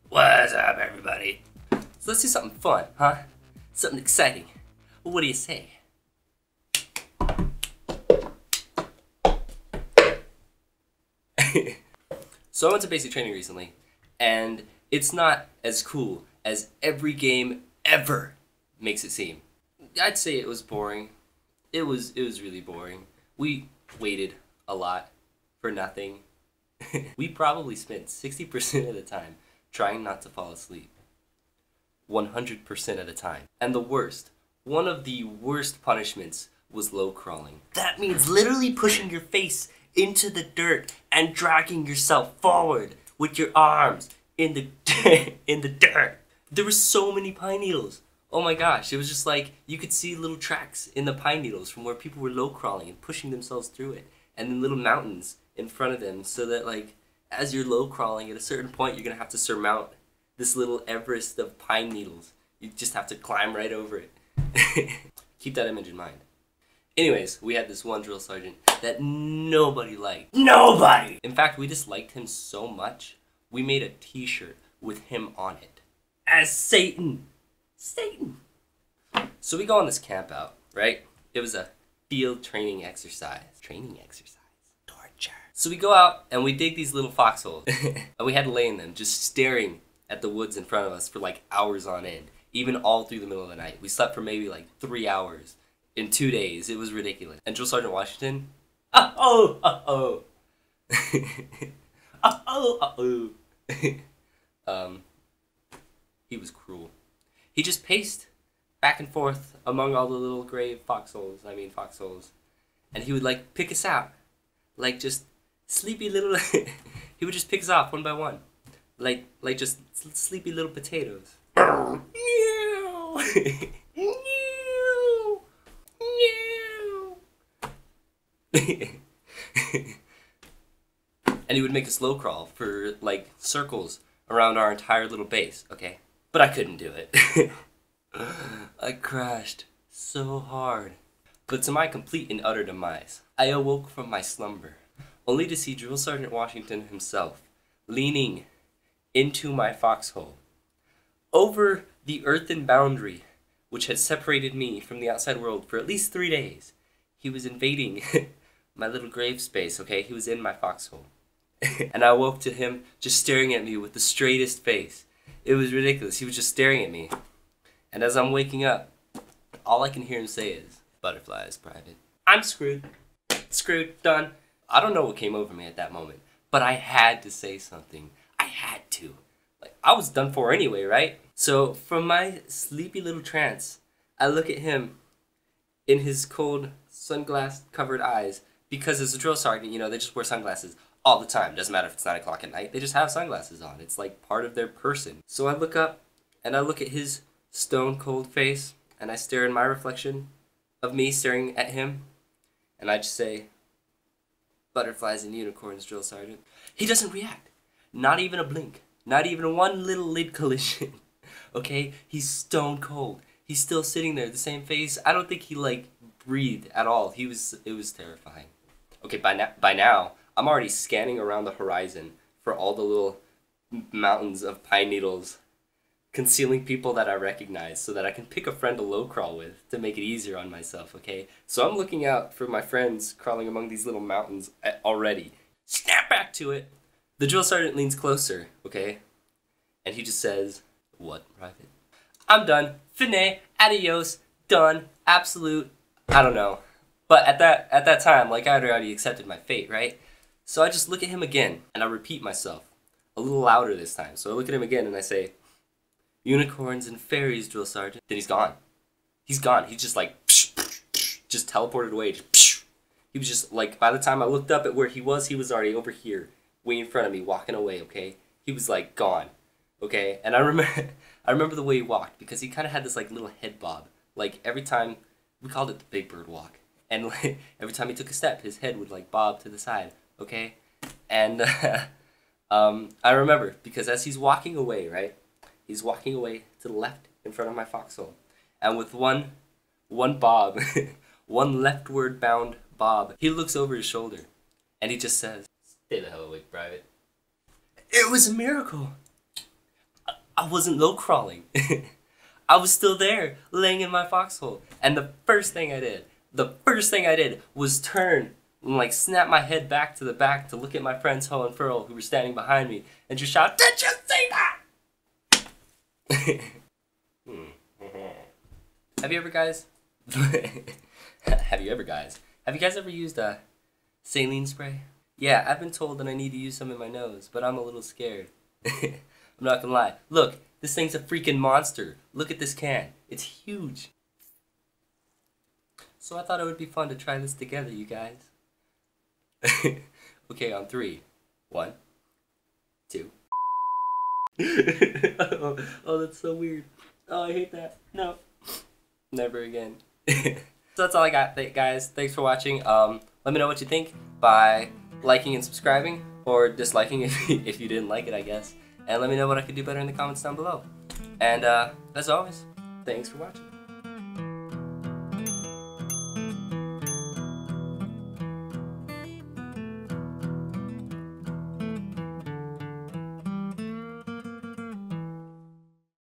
What's up, everybody? So let's do something fun, huh? Something exciting. What do you say? So I went to basic training recently, and it's not as cool as every game ever makes it seem. I'd say it was boring. It was really boring. We waited a lot for nothing. We probably spent 60% of the time trying not to fall asleep. 100% of the time. And the worst, one of the worst punishments was low crawling. That means literally pushing your face into the dirt and dragging yourself forward with your arms in the in the dirt. There were so many pine needles. Oh my gosh, it was just like you could see little tracks in the pine needles from where people were low crawling and pushing themselves through it, and then little mountains in front of them, so that like as you're low crawling at a certain point you're gonna have to surmount this little Everest of pine needles. You just have to climb right over it. Keep that image in mind. Anyways, we had this one drill sergeant that nobody liked. Nobody! In fact, we disliked him so much, we made a t-shirt with him on it. As Satan! Satan! So we go on this camp out, right? It was a field training exercise. Torture. So we go out and we dig these little foxholes. And we had to lay in them, just staring at the woods in front of us for like hours on end. Even all through the middle of the night. We slept for maybe like 3 hours. In 2 days. It was ridiculous. And Drill Sergeant Washington, he was cruel. He just paced back and forth among all the little gray foxholes, and he would like pick us out, like just sleepy little, he would just pick us off one by one, like just sleepy little potatoes. And he would make a slow crawl for like circles around our entire little base, okay? But I couldn't do it. I crashed so hard. But to my complete and utter demise, I awoke from my slumber, only to see Drill Sergeant Washington himself leaning into my foxhole. Over the earthen boundary which had separated me from the outside world for at least 3 days, he was invading my little grave space, okay? He was in my foxhole. And I woke to him just staring at me with the straightest face. It was ridiculous. He was just staring at me. And as I'm waking up, all I can hear him say is, "Butterflies, Private. I'm screwed. Screwed. Done." I don't know what came over me at that moment, but I had to say something. I had to. Like, I was done for anyway, right? So from my sleepy little trance, I look at him in his cold, sunglass-covered eyes, because as a drill sergeant, you know, they just wear sunglasses all the time. Doesn't matter if it's 9 o'clock at night, they just have sunglasses on. It's like part of their person. So I look up, and I look at his stone-cold face, and I stare in my reflection of me staring at him, and I just say, "Butterflies and unicorns, drill sergeant." He doesn't react. Not even a blink. Not even one little lid collision. Okay? He's stone cold. He's still sitting there, the same face. I don't think he, like, breathed at all. It was terrifying. Okay, by now, I'm already scanning around the horizon for all the little mountains of pine needles concealing people that I recognize so that I can pick a friend to low crawl with to make it easier on myself, okay? So I'm looking out for my friends crawling among these little mountains already. Snap back to it. The drill sergeant leans closer, okay? And he just says, "What, Private?" "I'm done. Fine. Adios. Done. Absolute. I don't know." But at that time, like, I had already accepted my fate, right? So I just look at him again, and I repeat myself, a little louder this time. So I look at him again, and I say, "Unicorns and fairies, drill sergeant." Then he's gone. He's gone. He's just like, just teleported away. Just, he was just like, by the time I looked up at where he was already over here, way in front of me, walking away, okay? He was like, gone, okay? And I remember the way he walked, because he kind of had this like little head bob. Like every time, we called it the big bird walk. And like, every time he took a step, his head would like bob to the side, okay? And I remember, because as he's walking away, right? He's walking away to the left in front of my foxhole. And with one bob, one leftward bound bob, he looks over his shoulder and he just says, "Stay the hell awake, Private." It was a miracle. I wasn't low crawling. I was still there, laying in my foxhole. And the first thing I did was turn and like snap my head back to look at my friends Ho and Furl who were standing behind me and just shout, "Did you see that?" Have you guys ever used a saline spray? Yeah, I've been told that I need to use some in my nose, but I'm a little scared. I'm not gonna lie. Look, this thing's a freaking monster. Look at this can. It's huge. So I thought it would be fun to try this together, you guys. Okay, on 3. 1, 2. Oh, that's so weird. Oh, I hate that. No. Never again. So that's all I got, guys. Thanks for watching. Let me know what you think by liking and subscribing, or disliking if you didn't like it, I guess. And let me know what I could do better in the comments down below. And as always, thanks for watching.